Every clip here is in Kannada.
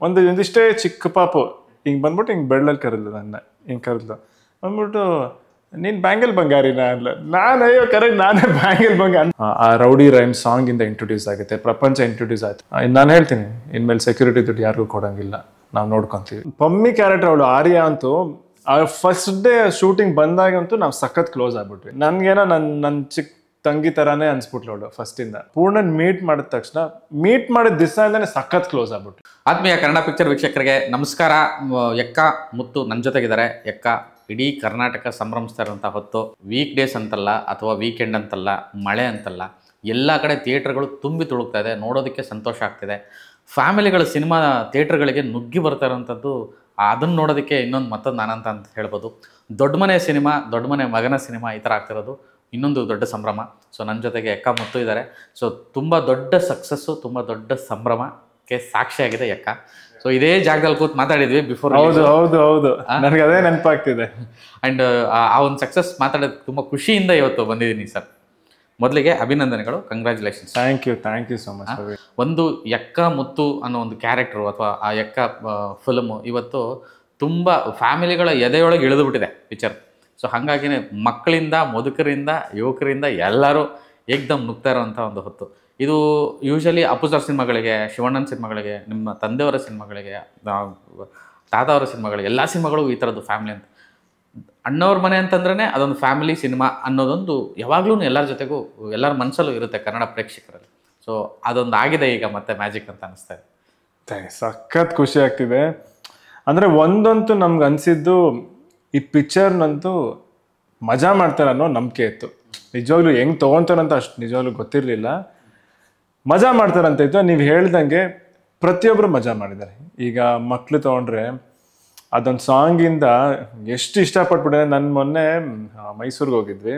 ಒಂದಿಷ್ಟೇ ಚಿಕ್ಕ ಪಾಪು ಹಿಂಗೆ ಬಂದ್ಬಿಟ್ಟು ಹಿಂಗೆ ಬೆಳ್ಳಲ್ಲಿ ಕರೆದ್ಲು ನನ್ನ, ಹಿಂಗೆ ಕರೆದ್ಲು ಬಂದ್ಬಿಟ್ಟು ನೀನು ಬ್ಯಾಂಗಲ್ ಬಂಗಾರಿನ ಅಲ್ಲ. ನಾನು ಅಯ್ಯೋ ಕರೆಕ್ಟ್ ನಾನೇ ಬ್ಯಾಂಗಲ್ ಬಂಗಾರ. ಆ ರೌಡಿ ರೈಮ್ ಸಾಂಗ್ ಇಂದ ಇಂಟ್ರೊಡ್ಯೂಸ್ ಆಗುತ್ತೆ, ಪ್ರಪಂಚ ಇಂಟ್ರೊಡ್ಯೂಸ್ ಆಯ್ತು. ನಾನು ಹೇಳ್ತೀನಿ ಇನ್ಮೇಲೆ ಸೆಕ್ಯೂರಿಟಿ ದುಡ್ಡು ಯಾರಿಗೂ ಕೊಡಂಗಿಲ್ಲ, ನಾವು ನೋಡ್ಕೊಂತೀವಿ. ಪಮ್ಮಿ ಕ್ಯಾರೆಕ್ಟರ್ ಅವಳು ಆರ್ಯ ಅಂತೂ ಫಸ್ಟ್ ಡೇ ಶೂಟಿಂಗ್ ಬಂದಾಗಂತೂ ನಾವು ಸಖತ್ ಕ್ಲೋಸ್ ಆಗ್ಬಿಟ್ವಿ. ನನ್ಗೇನೋ ನನ್ನ ಚಿಕ್ಕ ತಂಗಿ ತರಾನೇ ಅನ್ಸ್ಬಿಟ್ಲು ಅವಳು ಫಸ್ಟ್ ಇಂದ. ಪೂರ್ಣನ್ ಮೀಟ್ ಮಾಡಿದ ತಕ್ಷಣ, ಮೀಟ್ ಮಾಡಿದ ದಿವಸ ಇಂದಾನೆ ಸಖತ್ ಕ್ಲೋಸ್ ಆಗ್ಬಿಟ್ರು. ಆತ್ಮೀಯ ಕನ್ನಡ ಪಿಕ್ಚರ್ ವೀಕ್ಷಕರಿಗೆ ನಮಸ್ಕಾರ. ಎಕ್ಕ ಮುತ್ತು ನನ್ನ ಜೊತೆಗಿದ್ದಾರೆ. ಎಕ್ಕ ಇಡೀ ಕರ್ನಾಟಕ ಸಂಭ್ರಮಿಸ್ತಾ ಇರುವಂಥ ಹೊತ್ತು, ವೀಕ್ ಡೇಸ್ ಅಂತಲ್ಲ ಅಥವಾ ವೀಕೆಂಡ್ ಅಂತಲ್ಲ, ಮಳೆ ಅಂತಲ್ಲ, ಎಲ್ಲ ಕಡೆ ಥಿಯೇಟರ್ಗಳು ತುಂಬಿ ತುಳುಕ್ತಾ ಇದೆ. ನೋಡೋದಕ್ಕೆ ಸಂತೋಷ ಆಗ್ತಿದೆ. ಫ್ಯಾಮಿಲಿಗಳ ಸಿನಿಮಾ ಥಿಯೇಟರ್ಗಳಿಗೆ ನುಗ್ಗಿ ಬರ್ತಾ ಇರೋವಂಥದ್ದು, ಅದನ್ನು ನೋಡೋದಕ್ಕೆ ಇನ್ನೊಂದು ಮತ್ತೊಂದು ಆನಂದ ಅಂತ ಹೇಳ್ಬೋದು. ದೊಡ್ಡ ಮನೆ ಸಿನಿಮಾ, ದೊಡ್ಡ ಮನೆ ಮಗನ ಸಿನಿಮಾ ಈ ಥರ ಆಗ್ತಿರೋದು ಇನ್ನೊಂದು ದೊಡ್ಡ ಸಂಭ್ರಮ. ಸೊ ನನ್ನ ಜೊತೆಗೆ ಎಕ್ಕ ಮುತ್ತು ಇದ್ದಾರೆ. ಸೊ ತುಂಬ ದೊಡ್ಡ ಸಕ್ಸಸ್ಸು, ತುಂಬ ದೊಡ್ಡ ಸಂಭ್ರಮಕ್ಕೆ ಸಾಕ್ಷಿಯಾಗಿದೆ ಎಕ್ಕ. ಸೊ ಇದೇ ಜಾಗದಲ್ಲಿ ಕೂತ್ ಮಾತಾಡಿದ್ವಿ ಬಿಫೋರ್. ಹೌದು ಹೌದು ಹೌದು, ನನಗೆ ಅದೇ ನೆನಪಾಗ್ತಿದೆ. ಆ್ಯಂಡ್ ಆ ಒಂದು ಸಕ್ಸಸ್ ಮಾತಾಡೋದು ತುಂಬ ಖುಷಿಯಿಂದ ಇವತ್ತು ಬಂದಿದ್ದೀನಿ ಸರ್. ಮೊದಲಿಗೆ ಅಭಿನಂದನೆಗಳು, congratulations. Thank you so much. ಒಂದು ಎಕ್ಕ ಮುತ್ತು ಅನ್ನೋ ಒಂದು ಕ್ಯಾರೆಕ್ಟರು ಅಥವಾ ಆ ಎಕ್ಕ ಫಿಲ್ಮು ಇವತ್ತು ತುಂಬ ಫ್ಯಾಮಿಲಿಗಳ ಎದೆಯೊಳಗೆ ಇಳಿದು ಬಿಟ್ಟಿದೆ ಪಿಕ್ಚರ್. ಸೊ ಹಾಗಾಗಿನೇ ಮಕ್ಕಳಿಂದ, ಮುದುಕರಿಂದ, ಯುವಕರಿಂದ ಎಲ್ಲರೂ ಏಕ್ದಮ್ ನುಗ್ತಾ ಇರೋವಂಥ ಒಂದು ಹೊತ್ತು ಇದು. ಯೂಶಲಿ ಅಪ್ಪುಸರ್ ಸಿನಿಮಾಗಳಿಗೆ, ಶಿವಣ್ಣನ ಸಿನಿಮಾಗಳಿಗೆ, ನಿಮ್ಮ ತಂದೆಯವರ ಸಿನಿಮಾಗಳಿಗೆ, ತಾತವರ ಸಿನಿಮಾಗಳಿಗೆ, ಎಲ್ಲ ಸಿನಿಮಾಗಳು ಈ ಥರದ್ದು ಫ್ಯಾಮಿಲಿ ಅಂತ. ಅಣ್ಣವ್ರ ಮನೆ ಅಂತಂದ್ರೇ ಅದೊಂದು ಫ್ಯಾಮಿಲಿ ಸಿನಿಮಾ ಅನ್ನೋದೊಂದು ಯಾವಾಗಲೂ ಎಲ್ಲರ ಜೊತೆಗೂ, ಎಲ್ಲರ ಮನಸ್ಸಲ್ಲೂ ಇರುತ್ತೆ ಕನ್ನಡ ಪ್ರೇಕ್ಷಕರಲ್ಲಿ. ಸೊ ಅದೊಂದು ಆಗಿದೆ ಈಗ ಮತ್ತೆ ಮ್ಯಾಜಿಕ್ ಅಂತ ಅನಿಸ್ತಾ ಇದೆ. ಸಖತ್ ಖುಷಿ ಆಗ್ತಿದೆ. ಅಂದರೆ ಒಂದಂತೂ ನಮ್ಗೆ ಅನಿಸಿದ್ದು, ಈ ಪಿಕ್ಚರ್ನಂತೂ ಮಜಾ ಮಾಡ್ತಾರೆ ಅನ್ನೋ ನಂಬಿಕೆ ಇತ್ತು. ನಿಜವಾಗ್ಲೂ ಹೆಂಗೆ ತೊಗೊತಾರಂತ ಅಷ್ಟು ನಿಜವಾಗ್ಲೂ ಗೊತ್ತಿರಲಿಲ್ಲ. ಮಜಾ ಮಾಡ್ತಾರಂತ ಇತ್ತು. ನೀವು ಹೇಳ್ದಂಗೆ ಪ್ರತಿಯೊಬ್ಬರು ಮಜಾ ಮಾಡಿದ್ದಾರೆ. ಈಗ ಮಕ್ಕಳು ತೊಗೊಂಡ್ರೆ ಅದೊಂದು ಸಾಂಗಿಂದ ಎಷ್ಟು ಇಷ್ಟಪಟ್ಬಿಟ್ಟಿದೆ. ನಾನು ಮೊನ್ನೆ ಮೈಸೂರಿಗೆ ಹೋಗಿದ್ವಿ.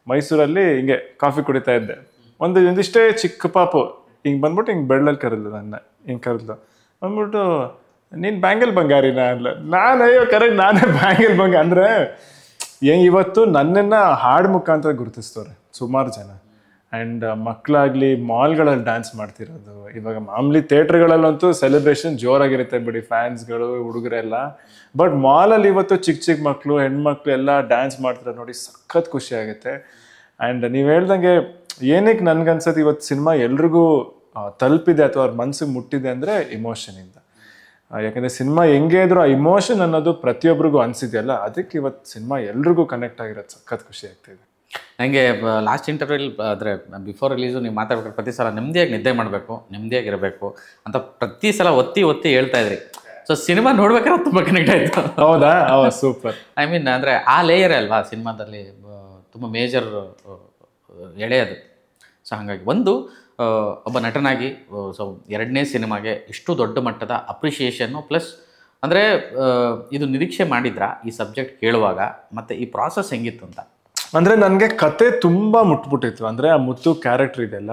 ಮೈಸೂರಲ್ಲಿ ಹಿಂಗೆ ಕಾಫಿ ಕುಡಿತಾ ಇದ್ದೆ. ಒಂದಿಷ್ಟೇ ಚಿಕ್ಕ ಪಾಪು ಹಿಂಗೆ ಬಂದ್ಬಿಟ್ಟು ಹಿಂಗೆ ಬೆಳ್ಳಲ್ಲಿ ಕರೆದ್ಲು ನನ್ನ, ಹಿಂಗೆ ಕರೆದ್ಲು ಬಂದ್ಬಿಟ್ಟು ನೀನು ಬ್ಯಾಂಗಲ್ ಬಂಗಾರಿನ ಅಲ್ಲ. ನಾನು ಅಯ್ಯೋ ಕರೆಕ್ಟ್ ನಾನೇ ಬ್ಯಾಂಗಲ್ ಬಂಗ. ಅಂದರೆ ಇವತ್ತು ನನ್ನನ್ನು ಹಾಡು ಮುಖಾಂತರ ಗುರುತಿಸ್ತವ್ರೆ ಸುಮಾರು ಜನ. ಆ್ಯಂಡ್ ಮಕ್ಕಳಾಗಲಿ ಮಾಲ್ಗಳಲ್ಲಿ ಡ್ಯಾನ್ಸ್ ಮಾಡ್ತಿರೋದು. ಇವಾಗ ಮಾಮೂಲಿ ಥಿಯೇಟ್ರ್ಗಳಲ್ಲಂತೂ ಸೆಲೆಬ್ರೇಷನ್ ಜೋರಾಗಿರುತ್ತೆ ಬಿಡಿ, ಫ್ಯಾನ್ಸ್ಗಳು, ಹುಡುಗರೆಲ್ಲ. ಬಟ್ ಮಾಲಲ್ಲಿ ಇವತ್ತು ಚಿಕ್ಕ ಚಿಕ್ಕ ಮಕ್ಕಳು, ಹೆಣ್ಮಕ್ಳು ಎಲ್ಲ ಡ್ಯಾನ್ಸ್ ಮಾಡ್ತಾರೆ ನೋಡಿ, ಸಖತ್ ಖುಷಿ ಆಗುತ್ತೆ. ಆ್ಯಂಡ್ ನೀವು ಹೇಳ್ದಂಗೆ ಏನಕ್ಕೆ ನನಗನ್ಸತ್ತೆ ಇವತ್ತು ಸಿನಿಮಾ ಎಲ್ರಿಗೂ ತಲುಪಿದೆ ಅಥವಾ ಅವ್ರ ಮನ್ಸಿಗೆ ಮುಟ್ಟಿದೆ ಅಂದರೆ ಇಮೋಷನಿಂದ. ಯಾಕಂದರೆ ಸಿನಿಮಾ ಹೆಂಗೆ ಇದ್ರು ಆ ಇಮೋಷನ್ ಅನ್ನೋದು ಪ್ರತಿಯೊಬ್ಬರಿಗೂ ಅನಿಸಿದೆಯಲ್ಲ, ಅದಕ್ಕೆ ಇವತ್ತು ಸಿನಿಮಾ ಎಲ್ರಿಗೂ ಕನೆಕ್ಟ್ ಆಗಿರೋದು ಸಖತ್ ಖುಷಿ ಆಗ್ತಿದೆ. ನನಗೆ ಲಾಸ್ಟ್ ಇಂಟರ್ವ್ಯೂಲಿ ಅಂದರೆ ಬಿಫೋರ್ ರಿಲೀಸು ನೀವು ಮಾತಾಡ್ಬೇಕು, ಪ್ರತಿ ಸಲ ನೆಮ್ಮದಿಯಾಗಿ ನಿದ್ದೆ ಮಾಡಬೇಕು, ನೆಮ್ಮದಿಯಾಗಿರಬೇಕು ಅಂತ ಪ್ರತಿ ಸಲ ಒತ್ತಿ ಹೇಳ್ತಾ ಇದ್ರಿ. ಸೊ ಸಿನಿಮಾ ನೋಡ್ಬೇಕಾದ್ರೆ ತುಂಬ ಕನೆಕ್ಟ್ ಆಯಿತು. ಹೌದಾ? ಸೂಪರ್. ಐ ಮೀನ್ ಅಂದರೆ ಆ ಲೇಯರೇ ಅಲ್ವಾ ಸಿನಿಮಾದಲ್ಲಿ ತುಂಬ ಮೇಜರ್ ಎಳೆ ಅದು. ಸೊ ಹಾಗಾಗಿ ಒಂದು ಒಬ್ಬ ನಟನಾಗಿ ಸೊ ಎರಡನೇ ಸಿನಿಮಾಗೆ ಇಷ್ಟು ದೊಡ್ಡ ಮಟ್ಟದ ಅಪ್ರಿಷಿಯೇಷನ್ನು ಪ್ಲಸ್ ಅಂದರೆ ಇದು ನಿರೀಕ್ಷೆ ಮಾಡಿದ್ರಾ ಈ ಸಬ್ಜೆಕ್ಟ್ ಕೇಳುವಾಗ? ಮತ್ತು ಈ ಪ್ರಾಸೆಸ್ ಹೆಂಗಿತ್ತು ಅಂತ? ಅಂದರೆ ನನಗೆ ಕತೆ ತುಂಬ ಮುಟ್ಬಿಟ್ಟಿತ್ತು. ಅಂದರೆ ಆ ಮುತ್ತು ಕ್ಯಾರೆಕ್ಟರ್ ಇದೆಯಲ್ಲ,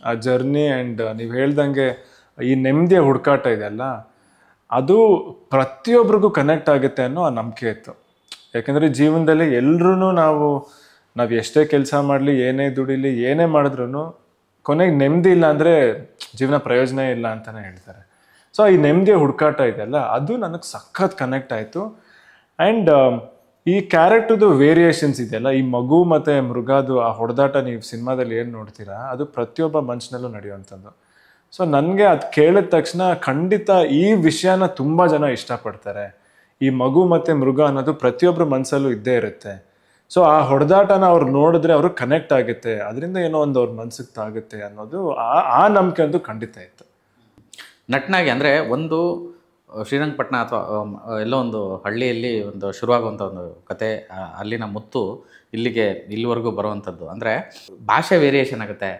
ಆ ಜರ್ನಿ ಆ್ಯಂಡ್ ನೀವು ಹೇಳ್ದಂಗೆ ಈ ನೆಮ್ಮದಿಯ ಹುಡುಕಾಟ ಇದೆಯಲ್ಲ, ಅದು ಪ್ರತಿಯೊಬ್ಬರಿಗೂ ಕನೆಕ್ಟ್ ಆಗುತ್ತೆ ಅನ್ನೋ ಆ ನಂಬಿಕೆ ಇತ್ತು. ಯಾಕೆಂದರೆ ಜೀವನದಲ್ಲಿ ಎಲ್ಲರೂ ನಾವು ಎಷ್ಟೇ ಕೆಲಸ ಮಾಡಲಿ, ಏನೇ ದುಡಿಲಿ, ಏನೇ ಮಾಡಿದ್ರೂ ಕೊನೆಗೆ ನೆಮ್ಮದಿ ಇಲ್ಲ ಅಂದರೆ ಜೀವನ ಪ್ರಯೋಜನ ಇಲ್ಲ ಅಂತಲೇ ಹೇಳ್ತಾರೆ. ಸೊ ಈ ನೆಮ್ಮದಿಯ ಹುಡುಕಾಟ ಇದೆಯಲ್ಲ, ಅದು ನನಗೆ ಸಖತ್ ಕನೆಕ್ಟ್ ಆಯಿತು. ಆ್ಯಂಡ್ ಈ ಕ್ಯಾರೆಕ್ಟರ್ದು ವೇರಿಯೇಷನ್ಸ್ ಇದೆಯಲ್ಲ, ಈ ಮಗು ಮತ್ತು ಮೃಗದು ಆ ಹೊಡೆದಾಟ ನೀವು ಸಿನಿಮಾದಲ್ಲಿ ಏನು ನೋಡ್ತೀರಾ, ಅದು ಪ್ರತಿಯೊಬ್ಬ ಮನುಷ್ಯನಲ್ಲೂ ನಡೆಯುವಂಥದ್ದು. ಸೊ ನನಗೆ ಅದು ಕೇಳಿದ ತಕ್ಷಣ ಖಂಡಿತ ಈ ವಿಷಯನ ತುಂಬ ಜನ ಇಷ್ಟಪಡ್ತಾರೆ. ಈ ಮಗು ಮತ್ತು ಮೃಗ ಅನ್ನೋದು ಪ್ರತಿಯೊಬ್ಬರ ಮನಸ್ಸಲ್ಲೂ ಇದ್ದೇ ಇರುತ್ತೆ. ಸೊ ಆ ಹೊಡೆದಾಟನ ಅವ್ರು ನೋಡಿದ್ರೆ ಅವ್ರಿಗೆ ಕನೆಕ್ಟ್ ಆಗುತ್ತೆ, ಅದರಿಂದ ಏನೋ ಒಂದು ಅವ್ರ ಮನ್ಸಿಗೆ ತಾಗುತ್ತೆ ಅನ್ನೋದು ಆ ನಂಬಿಕೆ ಅಂತೂ ಖಂಡಿತ ಇತ್ತು. ನಟನಾಗಿ ಅಂದರೆ ಒಂದು ಶ್ರೀರಂಗಪಟ್ಟಣ ಅಥವಾ ಎಲ್ಲೋ ಒಂದು ಹಳ್ಳಿಯಲ್ಲಿ ಒಂದು ಶುರುವಾಗುವಂಥ ಒಂದು ಕತೆ, ಅಲ್ಲಿನ ಮುತ್ತು ಇಲ್ಲಿವರೆಗೂ ಬರುವಂಥದ್ದು. ಅಂದರೆ ಭಾಷೆ ವೇರಿಯೇಷನ್ ಆಗುತ್ತೆ,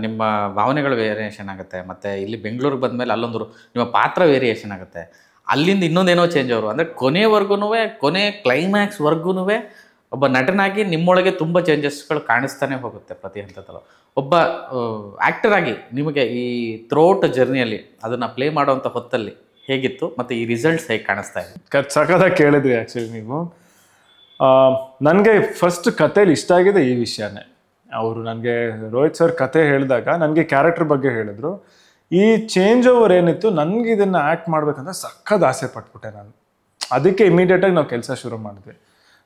ನಿಮ್ಮ ಭಾವನೆಗಳು ವೇರಿಯೇಷನ್ ಆಗುತ್ತೆ, ಮತ್ತು ಇಲ್ಲಿ ಬೆಂಗಳೂರಿಗೆ ಬಂದಮೇಲೆ ಅಲ್ಲೊಂದು ನಿಮ್ಮ ಪಾತ್ರ ವೇರಿಯೇಷನ್ ಆಗುತ್ತೆ, ಅಲ್ಲಿಂದ ಇನ್ನೊಂದೇನೋ ಚೇಂಜ್ ಅವರು. ಅಂದರೆ ಕೊನೆ ಕ್ಲೈಮ್ಯಾಕ್ಸ್ವರೆಗೂ ಒಬ್ಬ ನಟನಾಗಿ ನಿಮ್ಮೊಳಗೆ ತುಂಬ ಚೇಂಜಸ್ಗಳು ಕಾಣಿಸ್ತಾನೆ ಹೋಗುತ್ತೆ ಪ್ರತಿ ಹಂತದಲ್ಲೂ. ಒಬ್ಬ ಆ್ಯಕ್ಟರ್ ಆಗಿ ನಿಮಗೆ ಈ ಥ್ರೋಟ್ ಜರ್ನಿಯಲ್ಲಿ ಅದನ್ನು ಪ್ಲೇ ಮಾಡೋವಂಥ ಹೊತ್ತಲ್ಲಿ ಹೇಗಿತ್ತು ಮತ್ತು ಈ ರಿಸಲ್ಟ್ಸ್ ಹೇಗೆ ಕಾಣಿಸ್ತಾ ಇದೆ? ಸಖತ್ತಾಗಿ ಕೇಳಿದ್ರಿ ಆ್ಯಕ್ಚುಲಿ ನೀವು. ನನಗೆ ಫಸ್ಟ್ ಕಥೆಯಲ್ಲಿ ಇಷ್ಟ ಆಗಿದೆ ಈ ವಿಷಯನೇ. ಅವರು ನನಗೆ ರೋಹಿತ್ ಸರ್ ಕತೆ ಹೇಳಿದಾಗ ನನಗೆ ಕ್ಯಾರೆಕ್ಟರ್ ಬಗ್ಗೆ ಹೇಳಿದ್ರು. ಈ ಚೇಂಜ್ ಓವರ್ ಏನಿತ್ತು, ನನಗೆ ಇದನ್ನು ಆ್ಯಕ್ಟ್ ಮಾಡ್ಬೇಕಂತ ಸಖತ್ ಆಸೆ ಪಟ್ಬಿಟ್ಟೆ ನಾನು. ಅದಕ್ಕೆ ಇಮಿಡಿಯೇಟಾಗಿ ನಾವು ಕೆಲಸ ಶುರು ಮಾಡಿದ್ವಿ.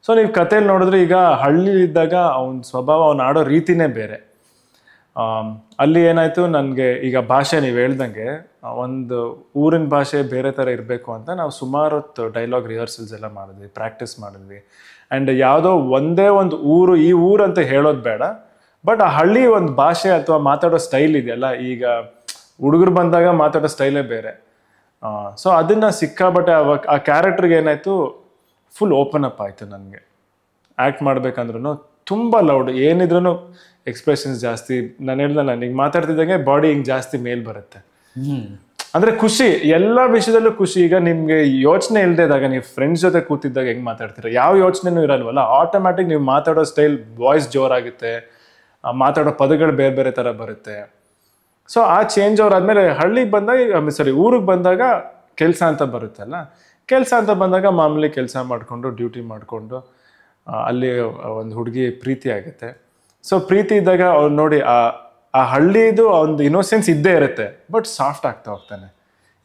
ಸೊ ನೀವು ಕಥೆಯಲ್ಲಿ ನೋಡಿದ್ರೆ ಈಗ ಹಳ್ಳಿಲಿದ್ದಾಗ ಅವನ ಸ್ವಭಾವ, ಅವ್ನು ಆಡೋ ರೀತಿನೇ ಬೇರೆ. ಅಲ್ಲಿ ಏನಾಯಿತು, ನನಗೆ ಈಗ ಭಾಷೆ ನೀವು ಹೇಳ್ದಂಗೆ ಒಂದು ಊರಿನ ಭಾಷೆ ಬೇರೆ ಥರ ಇರಬೇಕು ಅಂತ ನಾವು ಸುಮಾರು ಹೊತ್ತು ಡೈಲಾಗ್ ರಿಹರ್ಸಲ್ಸ್ ಎಲ್ಲ ಮಾಡಿದ್ವಿ, ಪ್ರಾಕ್ಟೀಸ್ ಮಾಡಿದ್ವಿ. ಆ್ಯಂಡ್ ಯಾವುದೋ ಒಂದೇ ಒಂದು ಊರು, ಈ ಊರು ಅಂತ ಹೇಳೋದು ಬೇಡ, ಬಟ್ ಆ ಹಳ್ಳಿ ಒಂದು ಭಾಷೆ ಅಥವಾ ಮಾತಾಡೋ ಸ್ಟೈಲ್ ಇದೆಯಲ್ಲ, ಈಗ ಹುಡುಗರು ಬಂದಾಗ ಮಾತಾಡೋ ಸ್ಟೈಲೇ ಬೇರೆ. ಸೊ ಅದನ್ನು ಸಿಕ್ಕಾಬಟ್ಟೆ ಅವಾಗ ಆ ಕ್ಯಾರೆಕ್ಟರ್ಗೆ ಏನಾಯಿತು, ಫುಲ್ ಓಪನ್ ಅಪ್ ಆಯಿತು. ನನಗೆ ಆ್ಯಕ್ಟ್ ಮಾಡ್ಬೇಕಂದ್ರೂ ತುಂಬ ಲೌಡ್, ಏನಿದ್ರೂ ಎಕ್ಸ್ಪ್ರೆಷನ್ಸ್ ಜಾಸ್ತಿ. ನಾನು ಹೇಳ್ದಲ್ಲ, ಹಿಂಗೆ ಮಾತಾಡ್ತಿದ್ದಂಗೆ ಬಾಡಿ ಹಿಂಗೆ ಜಾಸ್ತಿ ಮೇಲ್ ಬರುತ್ತೆ. ಅಂದರೆ ಖುಷಿ, ಎಲ್ಲ ವಿಷಯದಲ್ಲೂ ಖುಷಿ. ಈಗ ನಿಮಗೆ ಯೋಚನೆ ಇಲ್ಲದಾಗ ನೀವು ಫ್ರೆಂಡ್ಸ್ ಜೊತೆ ಕೂತಿದ್ದಾಗ ಹೆಂಗೆ ಮಾತಾಡ್ತೀರ, ಯಾವ ಯೋಚನೆನೂ ಇರಲ್ವಲ್ಲ, ಆಟೋಮ್ಯಾಟಿಕ್ ನೀವು ಮಾತಾಡೋ ಸ್ಟೈಲ್, ವಾಯ್ಸ್ ಜೋರಾಗುತ್ತೆ, ಮಾತಾಡೋ ಪದಗಳು ಬೇರೆ ಬೇರೆ ಥರ ಬರುತ್ತೆ. ಸೊ ಆ ಚೇಂಜ್ ಓವರ್ ಆದಮೇಲೆ ಹಳ್ಳಿಗೆ ಬಂದಾಗ, ಊರಿಗೆ ಬಂದಾಗ ಕೆಲಸ ಅಂತ ಬರುತ್ತಲ್ಲ, ಕೆಲಸ ಅಂತ ಬಂದಾಗ ಮಾಮೂಲಿ ಕೆಲಸ ಮಾಡಿಕೊಂಡು ಡ್ಯೂಟಿ ಮಾಡಿಕೊಂಡು ಅಲ್ಲಿ ಒಂದು ಹುಡುಗಿ ಪ್ರೀತಿ ಆಗುತ್ತೆ. ಸೊ ಪ್ರೀತಿ ಇದ್ದಾಗ ಅವ್ರು ನೋಡಿ ಆ ಹಳ್ಳಿದು ಒಂದು ಇನ್ನೋಸೆನ್ಸ್ ಇದ್ದೇ ಇರುತ್ತೆ, ಬಟ್ ಸಾಫ್ಟ್ ಆಗ್ತಾ ಹೋಗ್ತಾನೆ.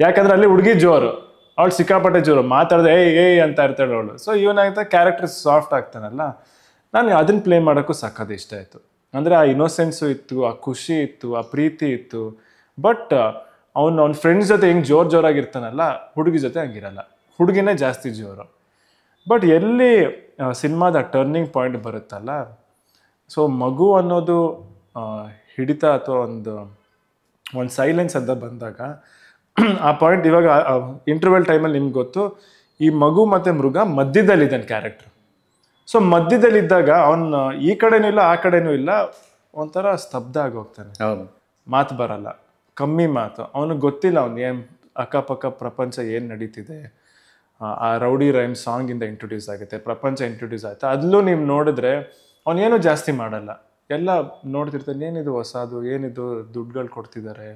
ಯಾಕಂದ್ರೆ ಅಲ್ಲಿ ಹುಡುಗಿ ಜೋರು, ಅವಳು ಸಿಕ್ಕಾಪಟ್ಟೆ ಜೋರು, ಮಾತಾಡಿದ್ರೆ ಏಯ್ ಅಂತ ಇರ್ತಾಳೆ ಅವಳು. ಸೊ ಇವನಾಗ್ತಾ ಕ್ಯಾರೆಕ್ಟರ್ ಸಾಫ್ಟ್ ಆಗ್ತಾನಲ್ಲ, ನನಗೆ ಅದನ್ನ ಪ್ಲೇ ಮಾಡೋಕ್ಕೂ ಸಖತ್ ಇಷ್ಟ ಆಯಿತು. ಅಂದರೆ ಆ ಇನ್ನೋಸೆನ್ಸು ಇತ್ತು, ಆ ಖುಷಿ ಇತ್ತು, ಆ ಪ್ರೀತಿ ಇತ್ತು. ಬಟ್ ಅವ್ನ ಫ್ರೆಂಡ್ಸ್ ಜೊತೆ ಹೆಂಗೆ ಜೋರಾಗಿರ್ತಾನಲ್ಲ, ಹುಡುಗಿ ಜೊತೆ ಹಂಗಿರಲ್ಲ, ಹುಡುಗಿನೇ ಜಾಸ್ತಿ ಜೋರು. ಬಟ್ ಎಲ್ಲಿ ಸಿನಿಮಾದ ಟರ್ನಿಂಗ್ ಪಾಯಿಂಟ್ ಬರುತ್ತಲ್ಲ, ಸೊ ಮಗು ಅನ್ನೋದು ಹಿಡಿತ ಅಥವಾ ಒಂದು ಸೈಲೆನ್ಸ್ ಅಂತ ಬಂದಾಗ, ಆ ಪಾಯಿಂಟ್ ಇವಾಗ ಇಂಟರ್ವೆಲ್ ಟೈಮಲ್ಲಿ ನಿಮ್ಗೆ ಗೊತ್ತು, ಈ ಮಗು ಮತ್ತು ಮೃಗ ಮಧ್ಯದಲ್ಲಿದ್ದಾನೆ ಕ್ಯಾರೆಕ್ಟರ್. ಸೊ ಮಧ್ಯದಲ್ಲಿದ್ದಾಗ ಅವನು ಈ ಕಡೆನೂ ಇಲ್ಲ ಆ ಕಡೆನೂ ಇಲ್ಲ, ಒಂಥರ ಸ್ತಬ್ಧ ಆಗೋಗ್ತಾನೆ. ಮಾತು ಬರಲ್ಲ, ಕಮ್ಮಿ ಮಾತು. ಅವನಿಗೆ ಗೊತ್ತಿಲ್ಲ ಅವ್ನು ಏನು ಅಕ್ಕಪಕ್ಕ ಪ್ರಪಂಚ ಏನು ನಡೀತಿದೆ. ಆ ರೌಡಿ ರೈಮ್ ಸಾಂಗಿಂದ ಇಂಟ್ರೊಡ್ಯೂಸ್ ಆಗುತ್ತೆ, ಪ್ರಪಂಚ ಇಂಟ್ರೊಡ್ಯೂಸ್ ಆಗುತ್ತೆ. ಅದಲ್ಲೂ ನೀವು ನೋಡಿದ್ರೆ ಅವನೇನು ಜಾಸ್ತಿ ಮಾಡಲ್ಲ, ಎಲ್ಲ ನೋಡ್ತಿರ್ತಾನೆ, ಏನಿದು ಹೊಸದು, ಏನಿದು ದುಡ್ಡುಗಳು ಕೊಡ್ತಿದ್ದಾರೆ,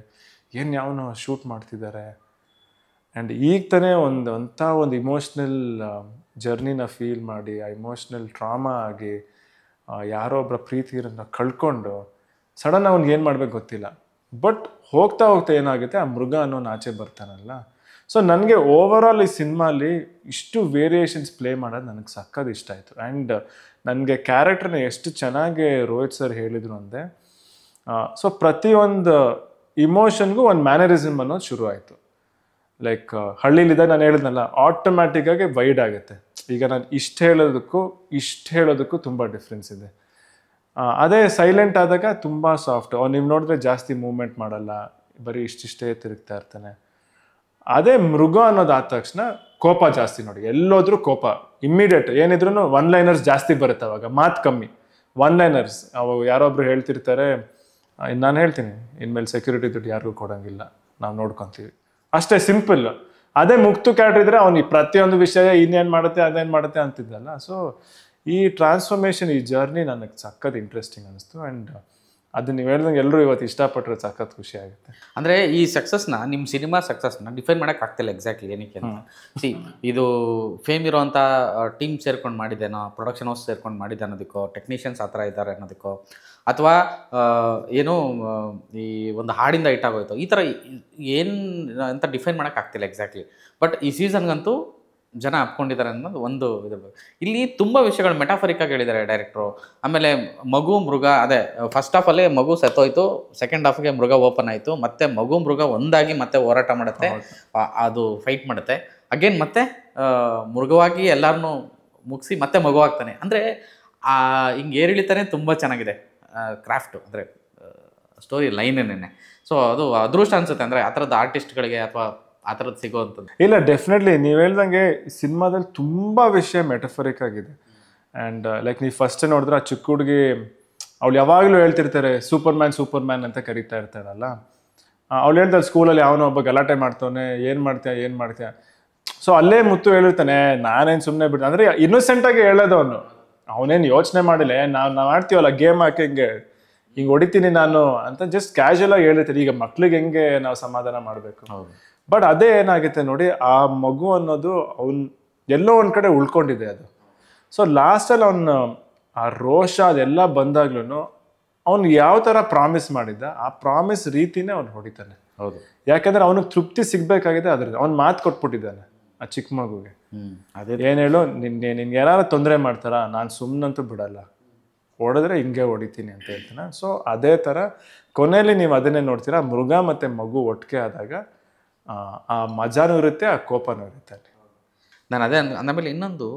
ಏನು ಯಾವನೋ ಶೂಟ್ ಮಾಡ್ತಿದ್ದಾರೆ. ಆ್ಯಂಡ್ ಈಗ ತಾನೇ ಒಂದು ಇಮೋಷ್ನಲ್ ಜರ್ನಿನ ಫೀಲ್ ಮಾಡಿ, ಆ ಇಮೋಷ್ನಲ್ ಟ್ರಾಮಾ ಆಗಿ, ಯಾರೋ ಒಬ್ಬರ ಪ್ರೀತಿಯನ್ನ ಕಳ್ಕೊಂಡು ಸಡನ್ ಅವ್ನಿಗೆ ಏನು ಮಾಡ್ಬೇಕು ಗೊತ್ತಿಲ್ಲ. ಬಟ್ ಹೋಗ್ತಾ ಹೋಗ್ತಾ ಏನಾಗುತ್ತೆ, ಆ ಮೃಗ ಅನ್ನೋನು ಆಚೆ ಬರ್ತಾನಲ್ಲ. ಸೊ ನನಗೆ ಓವರ್ ಆಲ್ ಈ ಸಿನಿಮಾಲಿ ಇಷ್ಟು ವೇರಿಯೇಷನ್ಸ್ ಪ್ಲೇ ಮಾಡೋದು ನನಗೆ ಸಕ್ಕತ್ ಇಷ್ಟ ಆಯಿತು. ಆ್ಯಂಡ್ ನನಗೆ ಕ್ಯಾರೆಕ್ಟರ್ನ ಎಷ್ಟು ಚೆನ್ನಾಗಿ ರೋಹಿತ್ ಸರ್ ಹೇಳಿದರು ಅಂದರೆ, ಸೊ ಪ್ರತಿಯೊಂದು ಇಮೋಷನ್ಗೂ ಒಂದು ಮ್ಯಾನರಿಸಮ್ ಅನ್ನೋದು ಶುರು ಆಯಿತು. ಲೈಕ್ ಹಳ್ಳಿಲಿದ್ದಾಗ ನಾನು ಹೇಳಿದ್ನಲ್ಲ, ಆಟೋಮ್ಯಾಟಿಕ್ಕಾಗಿ ವೈಡ್ ಆಗುತ್ತೆ. ಈಗ ನಾನು ಇಷ್ಟು ಹೇಳೋದಕ್ಕೂ ತುಂಬ ಡಿಫ್ರೆನ್ಸ್ ಇದೆ. ಅದೇ ಸೈಲೆಂಟ್ ಆದಾಗ ತುಂಬ ಸಾಫ್ಟ್. ನೀವು ನೋಡಿದ್ರೆ ಜಾಸ್ತಿ ಮೂವ್ಮೆಂಟ್ ಮಾಡಲ್ಲ, ಬರೀ ಇಷ್ಟಿಷ್ಟೇ ತಿರುಗ್ತಾ ಇರ್ತಾನೆ. ಅದೇ ಮೃಗ ಅನ್ನೋದು ಆದ ತಕ್ಷಣ ಕೋಪ ಜಾಸ್ತಿ. ನೋಡಿ, ಎಲ್ಲೋದ್ರೂ ಕೋಪ ಇಮ್ಮಿಡಿಯೇಟ್. ಏನಿದ್ರು ಒನ್ ಲೈನರ್ಸ್ ಜಾಸ್ತಿ ಬರುತ್ತೆ, ಅವಾಗ ಮಾತು ಕಮ್ಮಿ, ಒನ್ ಲೈನರ್ಸ್. ಅವಾಗ ಯಾರೊಬ್ರು ಹೇಳ್ತಿರ್ತಾರೆ, ನಾನು ಹೇಳ್ತೀನಿ ಇನ್ಮೇಲೆ ಸೆಕ್ಯೂರಿಟಿ ದುಡ್ಡು ಯಾರಿಗೂ ಕೊಡೋಂಗಿಲ್ಲ, ನಾವು ನೋಡ್ಕೊತೀವಿ, ಅಷ್ಟೇ ಸಿಂಪಲ್. ಅದೇ ಮುಕ್ತು ಕ್ಯಾರೆಕ್ಟರ್ ಇದ್ರೆ ಅವ್ನು ಪ್ರತಿಯೊಂದು ವಿಷಯ ಇನ್ನೇನು ಮಾಡುತ್ತೆ ಅದೇನು ಮಾಡುತ್ತೆ ಅಂತಿದ್ದಲ್ಲ. ಸೊ ಈ ಟ್ರಾನ್ಸ್ಫಾರ್ಮೇಷನ್, ಈ ಜರ್ನಿ ನನಗೆ ಸಖತ್ ಇಂಟ್ರೆಸ್ಟಿಂಗ್ ಅನಿಸ್ತು. ಆ್ಯಂಡ್ ಅದು ನೀವು ಹೇಳ್ದಂಗೆ ಎಲ್ಲರೂ ಇವತ್ತು ಇಷ್ಟಪಟ್ಟರೆ ಸಖತ್ ಖುಷಿ ಆಗುತ್ತೆ. ಅಂದರೆ ಈ ಸಕ್ಸಸ್ನ, ನಿಮ್ಮ ಸಿನಿಮಾ ಸಕ್ಸಸ್ನ ಡಿಫೈನ್ ಮಾಡೋಕ್ಕಾಗ್ತಿಲ್ಲ ಎಕ್ಸಾಕ್ಟ್ಲಿ ಏನಕ್ಕೆ ಅಂತ. ಇದು ಫೇಮ್ ಇರೋವಂಥ ಟೀಮ್ ಸೇರ್ಕೊಂಡು ಮಾಡಿದ್ದೇನೋ, ಪ್ರೊಡಕ್ಷನ್ ಹೌಸ್ ಸೇರ್ಕೊಂಡು ಮಾಡಿದ್ದೆ ಅನ್ನೋದಕ್ಕೋ, ಟೆಕ್ನಿಷಿಯನ್ಸ್ ಆ ಥರ ಇದ್ದಾರೆ ಅನ್ನೋದಕ್ಕೋ, ಅಥವಾ ಏನೋ ಈ ಒಂದು ಹಾಡಿಂದ ಹಿಟ್ ಆಗೋಯ್ತು, ಈ ಥರ ಏನು ಅಂತ ಡಿಫೈನ್ ಮಾಡೋಕ್ಕಾಗ್ತಿಲ್ಲ ಎಕ್ಸಾಕ್ಟ್ಲಿ. ಬಟ್ ಈ ಸೀಸನ್ಗಂತೂ ಜನ ಅಪ್ಕೊಂಡಿದ್ದಾರೆ ಅನ್ನೋದು ಒಂದು ಇದ್ರ. ಇಲ್ಲಿ ತುಂಬ ವಿಷಯಗಳು ಮೆಟಾಫರಿಕಾಗಿ ಹೇಳಿದ್ದಾರೆ ಡೈರೆಕ್ಟ್ರು. ಆಮೇಲೆ ಮಗು ಮೃಗ, ಅದೇ ಫಸ್ಟ್ ಹಾಫಲ್ಲೇ ಮಗು ಸತ್ತೋಯ್ತು, ಸೆಕೆಂಡ್ ಹಾಫ್ಗೆ ಮೃಗ ಓಪನ್ ಆಯಿತು, ಮತ್ತೆ ಮಗು ಮೃಗ ಒಂದಾಗಿ ಮತ್ತೆ ಹೋರಾಟ ಮಾಡುತ್ತೆ, ಅದು ಫೈಟ್ ಮಾಡುತ್ತೆ, ಅಗೇನ್ ಮತ್ತೆ ಮೃಗವಾಗಿ ಎಲ್ಲರನ್ನೂ ಮುಗಿಸಿ ಮತ್ತೆ ಮಗು ಆಗ್ತಾನೆ. ಅಂದರೆ ಹಿಂಗೆ ಏರಿಳಿತಾನೆ ತುಂಬ ಚೆನ್ನಾಗಿದೆ ಕ್ರಾಫ್ಟು, ಅಂದರೆ ಸ್ಟೋರಿ ಲೈನೇನೆ. ಸೊ ಅದು ಅದೃಷ್ಟ ಅನಿಸುತ್ತೆ, ಅಂದರೆ ಆ ಥರದ ಆರ್ಟಿಸ್ಟ್ಗಳಿಗೆ ಅಥವಾ ಆ ಥರದ್ದು ಸಿಗೋವಂಥದ್ದು. ಇಲ್ಲ, ಡೆಫಿನೆಟ್ಲಿ ನೀವು ಹೇಳ್ದಂಗೆ ಸಿನಿಮಾದಲ್ಲಿ ತುಂಬ ವಿಷಯ ಮೆಟಫರಿಕ್ ಆಗಿದೆ. ಆ್ಯಂಡ್ ಲೈಕ್ ನೀವು ಫಸ್ಟ್ ನೋಡಿದ್ರೆ ಆ ಚಿಕ್ಕ ಹುಡುಗಿ, ಅವಳು ಯಾವಾಗಲೂ ಹೇಳ್ತಿರ್ತಾರೆ ಸೂಪರ್ ಮ್ಯಾನ್ ಅಂತ ಕರೀತಾ ಇರ್ತಾರಲ್ಲ, ಅವಳು ಹೇಳ್ತಾರೆ ಸ್ಕೂಲಲ್ಲಿ ಯಾವನೋ ಒಬ್ಬ ಗಲಾಟೆ ಮಾಡ್ತಾನೆ, ಏನು ಮಾಡ್ತೀಯ. ಸೊ ಅಲ್ಲೇ ಮುತ್ತು ಹೇಳಿರ್ತಾನೆ, ನಾನೇನು ಸುಮ್ಮನೆ ಬಿಡ್ತಾನೆ, ಅಂದರೆ ಇನ್ನೋಸೆಂಟಾಗಿ ಹೇಳೋದು ಅವನೇನು ಯೋಚನೆ ಮಾಡಿಲ್ಲ, ನಾವು ಮಾಡ್ತೀವಲ್ಲ ಗೇಮ್ ಹಾಕಿ ಹಿಂಗೆ ಹೊಡಿತೀನಿ ನಾನು ಅಂತ ಜಸ್ಟ್ ಕ್ಯಾಶುಯಲ್ ಆಗಿ ಹೇಳಿರ್ತಾರೆ. ಈಗ ಮಕ್ಳಿಗೆ ಹೆಂಗೆ ನಾವು ಸಮಾಧಾನ ಮಾಡಬೇಕು. ಬಟ್ ಅದೇ ಏನಾಗುತ್ತೆ ನೋಡಿ, ಆ ಮಗು ಅನ್ನೋದು ಎಲ್ಲೋ ಒಂದು ಕಡೆ ಉಳ್ಕೊಂಡಿದೆ ಅದು. ಸೊ ಲಾಸ್ಟಲ್ಲಿ ಆ ರೋಷ ಅದೆಲ್ಲ ಬಂದಾಗ್ಲೂ ಅವ್ನು ಯಾವ ಥರ ಪ್ರಾಮಿಸ್ ಮಾಡಿದ್ದ, ಆ ಪ್ರಾಮಿಸ್ ರೀತಿನೇ ಅವ್ನು ಹೊಡಿತಾನೆ. ಹೌದು. ಯಾಕಂದ್ರೆ ಅವನಿಗೆ ತೃಪ್ತಿ ಸಿಗ್ಬೇಕಾಗಿದೆ ಅದ್ರದ್ದು. ಅವ್ನು ಮಾತು ಕೊಟ್ಬಿಟ್ಟಿದ್ದಾನೆ ಆ ಚಿಕ್ಕ ಮಗುಗೆ. ಅದೇ ಏನು ಹೇಳು, ನಿನ್ಗೆ ಯಾರು ತೊಂದರೆ ಮಾಡ್ತಾರಾ, ನಾನು ಸುಮ್ಮನಂತೂ ಬಿಡಲ್ಲ, ಹೊಡೆದ್ರೆ ಹಿಂಗೆ ಹೊಡಿತೀನಿ ಅಂತ ಹೇಳ್ತಾನೆ. ಸೊ ಅದೇ ಥರ ಕೊನೆಯಲ್ಲಿ ನೀವು ಅದನ್ನೇ ನೋಡ್ತೀರಾ, ಮೃಗ ಮತ್ತು ಮಗು ಒಟ್ಟಿಗೆ ಆದಾಗ ಆ ಮಜಾನೂ ಇರುತ್ತೆ, ಆ ಕೋಪನೂ ಇರುತ್ತೆ ಅಲ್ಲಿ. ನಾನು ಅದೇ ಆಮೇಲೆ ಇನ್ನೊಂದು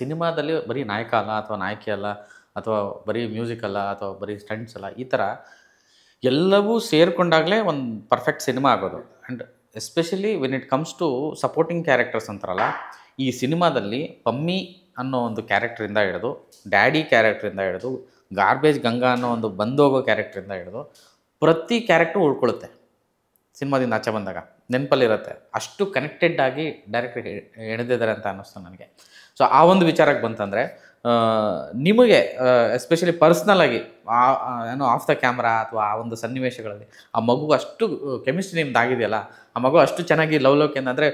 ಸಿನಿಮಾದಲ್ಲಿ ಬರೀ ನಾಯಕ ಅಲ್ಲ ಅಥವಾ ನಾಯಕಿ ಅಲ್ಲ ಅಥವಾ ಬರೀ ಮ್ಯೂಸಿಕ್ ಅಲ್ಲ ಅಥವಾ ಬರೀ ಸ್ಟಂಟ್ಸ್ ಅಲ್ಲ, ಈ ಥರ ಎಲ್ಲವೂ ಸೇರಿಕೊಂಡಾಗಲೇ ಒಂದು ಪರ್ಫೆಕ್ಟ್ ಸಿನಿಮಾ ಆಗೋದು. And especially when it comes to supporting characters ಅಂತಾರಲ್ಲ, ಈ ಸಿನಿಮಾದಲ್ಲಿ ಪಮ್ಮಿ ಅನ್ನೋ ಒಂದು ಕ್ಯಾರೆಕ್ಟ್ರಿಂದ ಹಿಡಿದು, ಡ್ಯಾಡಿ ಕ್ಯಾರೆಕ್ಟ್ರಿಂದ ಹಿಡಿದು, ಗಾರ್ಬೇಜ್ ಗಂಗಾ ಅನ್ನೋ ಒಂದು ಬಂದೋಗೋ ಕ್ಯಾರೆಕ್ಟ್ರಿಂದ ಹಿಡಿದು ಪ್ರತಿ ಕ್ಯಾರೆಕ್ಟ್ರು ಉಳ್ಕೊಳ್ಳುತ್ತೆ ಸಿನಿಮಾದಿಂದ ಆಚೆ ಬಂದಾಗ, ನೆನಪಲ್ಲಿರುತ್ತೆ. ಅಷ್ಟು ಕನೆಕ್ಟೆಡ್ ಆಗಿ ಡೈರೆಕ್ಟ್ರ್ ಎಳೆದಿದ್ದಾರೆ ಅಂತ ಅನ್ನಿಸ್ತು ನನಗೆ. ಸೊ ಆ ಒಂದು ವಿಚಾರಕ್ಕೆ ಬಂತಂದರೆ ನಿಮಗೆ ಎಸ್ಪೆಷಲಿ ಪರ್ಸ್ನಲ್ ಆಗಿ ಏನೋ ಆಫ್ ದ ಕ್ಯಾಮ್ರಾ ಅಥವಾ ಆ ಒಂದು ಸನ್ನಿವೇಶಗಳಲ್ಲಿ ಆ ಮಗು ಅಷ್ಟು ಕೆಮಿಸ್ಟ್ರಿ ನಿಮ್ದು ಆಗಿದೆಯಲ್ಲ, ಆ ಮಗು ಅಷ್ಟು ಚೆನ್ನಾಗಿ ಲವ್ಲೋಕೆ ಅಂದರೆ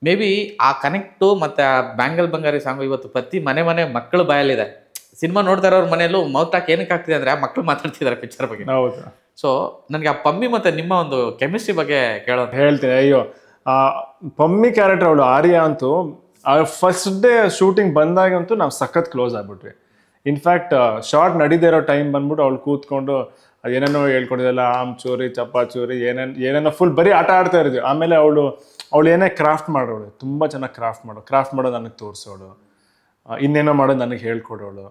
ಮೇ ಬಿ ಆ ಕನೆಕ್ಟು ಮತ್ತು ಆ ಬ್ಯಾಂಗಲ್ ಬಂಗಾರಿ ಸಾಂಗು ಇವತ್ತು ಪ್ರತಿ ಮನೆ ಮಕ್ಕಳು ಬಾಯಲ್ಲಿದೆ. ಸಿನಿಮಾ ನೋಡ್ತಾ ಇರೋರ ಮನೆಯಲ್ಲೂ ಮೌತ್ ಟಾಕ್ ಏನಕ್ಕೆ ಆಗ್ತಿದೆ ಅಂದರೆ ಆ ಮಕ್ಕಳು ಮಾತಾಡ್ತಿದ್ದಾರೆ ಪಿಕ್ಚರ್ ಬಗ್ಗೆ. ಹೌದು. ಸೊ ನನಗೆ ಆ ಪಮ್ಮಿ ಮತ್ತು ನಿಮ್ಮ ಒಂದು ಕೆಮಿಸ್ಟ್ರಿ ಬಗ್ಗೆ ಕೇಳೋದು ಹೇಳ್ತೀನಿ. ಅಯ್ಯೋ, ಆ ಪಮ್ಮಿ ಕ್ಯಾರೆಕ್ಟರ್ ಅವಳು ಆರ್ಯ ಅಂತೂ ಫಸ್ಟ್ ಡೇ ಶೂಟಿಂಗ್ ಬಂದಾಗಂತೂ ನಾವು ಸಖತ್ ಕ್ಲೋಸ್ ಆಗ್ಬಿಟ್ವಿ. ಇನ್ಫ್ಯಾಕ್ಟ್ ಶಾರ್ಟ್ ನಡೀದೇ ಇರೋ ಟೈಮ್ ಬಂದ್ಬಿಟ್ಟು ಅವಳು ಕೂತ್ಕೊಂಡು ಏನೇನೋ ಹೇಳ್ಕೊಡಿದಲ್ಲ, ಆಮ್ ಚೂರಿ ಚಪ್ಪ ಚೂರಿ ಏನೇನೋ ಫುಲ್ ಬರೀ ಆಟ ಆಡ್ತಾ ಇದ್ವಿ. ಆಮೇಲೆ ಅವಳು ಏನೇ ಕ್ರಾಫ್ಟ್ ಮಾಡೋಳು, ತುಂಬ ಚೆನ್ನಾಗಿ ಕ್ರಾಫ್ಟ್ ಮಾಡೋದು ನನಗೆ ತೋರಿಸೋಳು, ಇನ್ನೇನೋ ಮಾಡೋದು ನನಗೆ ಹೇಳ್ಕೊಡೋಳು.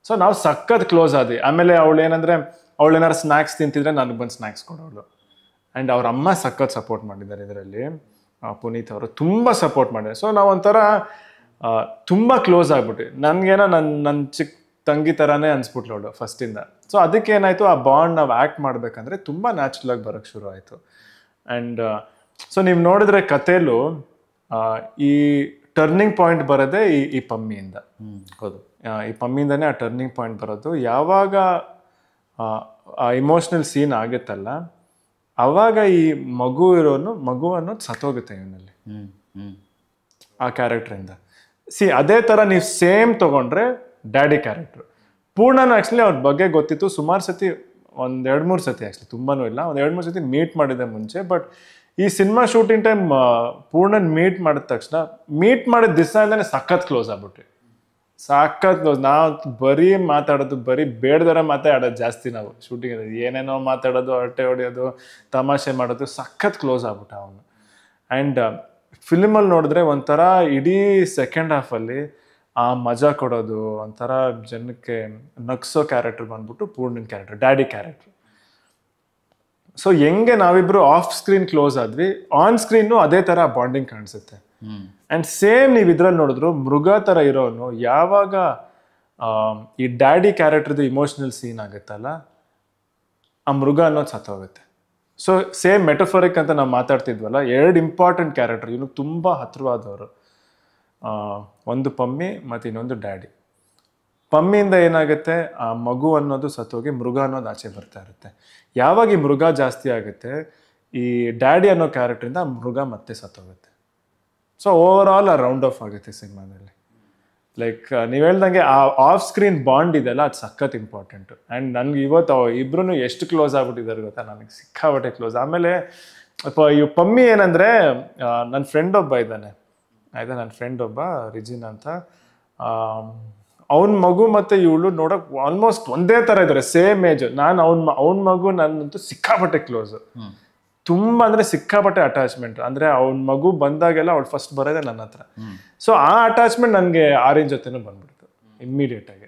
ಸೊ ನಾವು ಸಖತ್ ಕ್ಲೋಸ್ ಆದ್ವಿ. ಆಮೇಲೆ ಅವಳು ಏನಂದರೆ ಅವಳು ಏನಾರು ಸ್ನ್ಯಾಕ್ಸ್ ತಿಂತಿದ್ರೆ ನನಗೆ ಬಂದು ಸ್ನ್ಯಾಕ್ಸ್ ಕೊಡೋಳು. ಆ್ಯಂಡ್ ಅವ್ರ ಅಮ್ಮ ಸಖತ್ ಸಪೋರ್ಟ್ ಮಾಡಿದ್ದಾರೆ ಇದರಲ್ಲಿ, ಪುನೀತ್ ಅವರು ತುಂಬ ಸಪೋರ್ಟ್ ಮಾಡಿದ್ದಾರೆ. ಸೊ ನಾವೊಂಥರ ತುಂಬ ಕ್ಲೋಸ್ ಆಗ್ಬಿಟ್ವಿ. ನನಗೇನೋ ನನ್ನ ಚಿಕ್ಕ ತಂಗಿ ಥರನೇ ಅನ್ಸ್ಬಿಟ್ಲು ಅವಳು ಫಸ್ಟಿಂದ. ಸೊ ಅದಕ್ಕೆ ಏನಾಯಿತು, ಆ ಬಾಂಡ್ ನಾವು ಆ್ಯಕ್ಟ್ ಮಾಡಬೇಕಂದ್ರೆ ತುಂಬ ನ್ಯಾಚುರಲಾಗಿ ಬರೋಕ್ಕೆ ಶುರು ಆಯಿತು. ಆ್ಯಂಡ್ ಸೊ ನೀವು ನೋಡಿದ್ರೆ ಕಥೆಯಲ್ಲೂ ಈ ಟರ್ನಿಂಗ್ ಪಾಯಿಂಟ್ ಬರೋದೇ ಈ ಪಮ್ಮಿಯಿಂದ. ಹೌದು, ಈ ಪಮ್ಮಿಯಿಂದನೇ ಆ ಟರ್ನಿಂಗ್ ಪಾಯಿಂಟ್ ಬರೋದು. ಯಾವಾಗ ಆ ಇಮೋಷ್ನಲ್ ಸೀನ್ ಆಗುತ್ತಲ್ಲ, ಆವಾಗ ಈ ಮಗು ಅನ್ನೋದು ಸತ್ತೋಗುತ್ತೆ ಇವನಲ್ಲಿ, ಆ ಕ್ಯಾರೆಕ್ಟ್ರಿಂದ. ಅದೇ ಥರ ನೀವು ಸೇಮ್ ತೊಗೊಂಡ್ರೆ ಡ್ಯಾಡಿ ಕ್ಯಾರೆಕ್ಟ್ರು ಪೂರ್ಣನೂ ಆ್ಯಕ್ಚುಲಿ ಅವ್ರ ಬಗ್ಗೆ ಗೊತ್ತಿತ್ತು ಸುಮಾರು ಸತಿ, 1-2-3 ಸತಿ ಆ್ಯಕ್ಚುಲಿ, ತುಂಬಾನೂ ಇಲ್ಲ, 1-2-3 ಸತಿ ಮೀಟ್ ಮಾಡಿದ್ದೆ ಮುಂಚೆ. ಬಟ್ ಈ ಸಿನಿಮಾ ಶೂಟಿಂಗ್ ಟೈಮ್ ಪೂರ್ಣನ್ ಮೀಟ್ ಮಾಡಿದ ತಕ್ಷಣ, ಮೀಟ್ ಮಾಡಿದ ದಿವಸದಿಂದನೇ ಸಖತ್ ಕ್ಲೋಸ್ ಆಗ್ಬಿಟ್ವಿ. ಸಖತ್ ಕ್ಲೋಸ್. ನಾವು ಬರೀ ಮಾತಾಡೋದು, ಬರೀ ಬೇಡದರ ಮಾತಾಡೋದು ಜಾಸ್ತಿ. ನಾವು ಶೂಟಿಂಗ್ ಏನೇನೋ ಮಾತಾಡೋದು, ಹರಟೆ ಹೊಡೆಯೋದು, ತಮಾಷೆ ಮಾಡೋದು, ಸಖತ್ ಕ್ಲೋಸ್ ಆಗ್ಬಿಟ್ಟ ಅವನು. ಆ್ಯಂಡ್ ಫಿಲ್ಮಲ್ಲಿ ನೋಡಿದ್ರೆ ಒಂಥರ ಇಡೀ ಸೆಕೆಂಡ್ ಹಾಫಲ್ಲಿ ಆ ಮಜಾ ಕೊಡೋದು, ಒಂಥರ ಜನಕ್ಕೆ ನಗ್ಸೋ ಕ್ಯಾರೆಕ್ಟರ್ ಬಂದ್ಬಿಟ್ಟು ಪೂರ್ಣನ್ ಕ್ಯಾರೆಕ್ಟರ್, ಡ್ಯಾಡಿ ಕ್ಯಾರೆಕ್ಟರ್. ಸೊ ಹೆಂಗೆ ನಾವಿಬ್ರು ಆಫ್ ಸ್ಕ್ರೀನ್ ಕ್ಲೋಸ್ ಆದ್ವಿ, ಆನ್ ಸ್ಕ್ರೀನು ಅದೇ ಥರ ಬಾಂಡಿಂಗ್ ಕಾಣಿಸುತ್ತೆ. ಆ್ಯಂಡ್ ಸೇಮ್ ನೀವು ಇದ್ರಲ್ಲಿ ನೋಡಿದ್ರು ಮೃಗ ಥರ ಇರೋನು ಯಾವಾಗ ಈ ಡ್ಯಾಡಿ ಕ್ಯಾರೆಕ್ಟರ್ದು ಇಮೋಷ್ನಲ್ ಸೀನ್ ಆಗುತ್ತಲ್ಲ, ಆ ಮೃಗ ಅನ್ನೋದು ಸತ್ತೋಗುತ್ತೆ. ಸೊ ಸೇಮ್ ಮೆಟಫೋರಿಕ್ ಅಂತ ನಾವು ಮಾತಾಡ್ತಿದ್ವಲ್ಲ, 2 ಇಂಪಾರ್ಟೆಂಟ್ ಕ್ಯಾರೆಕ್ಟರ್ ಇವನಿಗೆ ತುಂಬ ಹತ್ತಿರವಾದವರು, ಒಂದು ಪಮ್ಮಿ ಮತ್ತು ಇನ್ನೊಂದು ಡ್ಯಾಡಿ. ಪಮ್ಮಿಯಿಂದ ಏನಾಗುತ್ತೆ, ಆ ಮಗು ಅನ್ನೋದು ಸತ್ತೋಗಿ ಮೃಗ ಅನ್ನೋದು ಆಚೆ ಬರ್ತಾ ಇರುತ್ತೆ. ಯಾವಾಗ ಈ ಮೃಗ ಜಾಸ್ತಿ ಆಗುತ್ತೆ, ಈ ಡ್ಯಾಡಿ ಅನ್ನೋ ಕ್ಯಾರೆಕ್ಟ್ರಿಂದ ಆ ಮೃಗ ಮತ್ತೆ ಸತ್ತೋಗುತ್ತೆ. ಸೊ ಓವರ್ ಆಲ್ ಆ ರೌಂಡ್ ಆಫ್ ಆಗುತ್ತೆ ಸಿನಿಮಾದಲ್ಲಿ. ಲೈಕ್ ನೀವು ಹೇಳ್ದಂಗೆ ಆ ಆಫ್ ಸ್ಕ್ರೀನ್ ಬಾಂಡ್ ಇದೆಲ್ಲ, ಅದು ಸಖತ್ ಇಂಪಾರ್ಟೆಂಟು. ಆ್ಯಂಡ್ ನನಗೆ ಇವತ್ತು ಇಬ್ರು ಎಷ್ಟು ಕ್ಲೋಸ್ ಆಗ್ಬಿಟ್ಟಿದ್ದಾರೆ ಗೊತ್ತಾ, ನನಗೆ ಸಿಕ್ಕಾಬಟ್ಟೆ ಕ್ಲೋಸ್. ಆಮೇಲೆ ಈ ಪಮ್ಮಿ ಏನಂದರೆ, ನನ್ನ ಫ್ರೆಂಡ್ ಒಬ್ಬ ಇದ್ದಾನೆ ಆಯಿತಾ, ನನ್ನ ಫ್ರೆಂಡ್ ಒಬ್ಬ ರಿಜಿನ್ ಅಂತ, ಅವನ ಮಗು ಮತ್ತು ಇವಳು ನೋಡೋಕೆ ಆಲ್ಮೋಸ್ಟ್ ಒಂದೇ ಥರ ಇದ್ದಾರೆ, ಸೇಮ್ ಏಜ್. ನಾನು ಅವನ ಮಗು ನನ್ನಂತೂ ಸಿಕ್ಕಾಬಟ್ಟೆ ಕ್ಲೋಸು, ತುಂಬ ಅಂದರೆ ಸಿಕ್ಕಾಬಟ್ಟೆ ಅಟ್ಯಾಚ್ಮೆಂಟ್. ಅಂದರೆ ಅವ್ನ ಮಗು ಬಂದಾಗೆಲ್ಲ ಅವಳು ಫಸ್ಟ್ ಬರೋದೇ ನನ್ನ ಹತ್ರ. ಸೊ ಆ ಅಟ್ಯಾಚ್ಮೆಂಟ್ ನನಗೆ ಆರೆಂಜ್ ಜೊತೆನೂ ಬಂದ್ಬಿಡ್ತು ಇಮ್ಮಿಡಿಯೇಟಾಗಿ.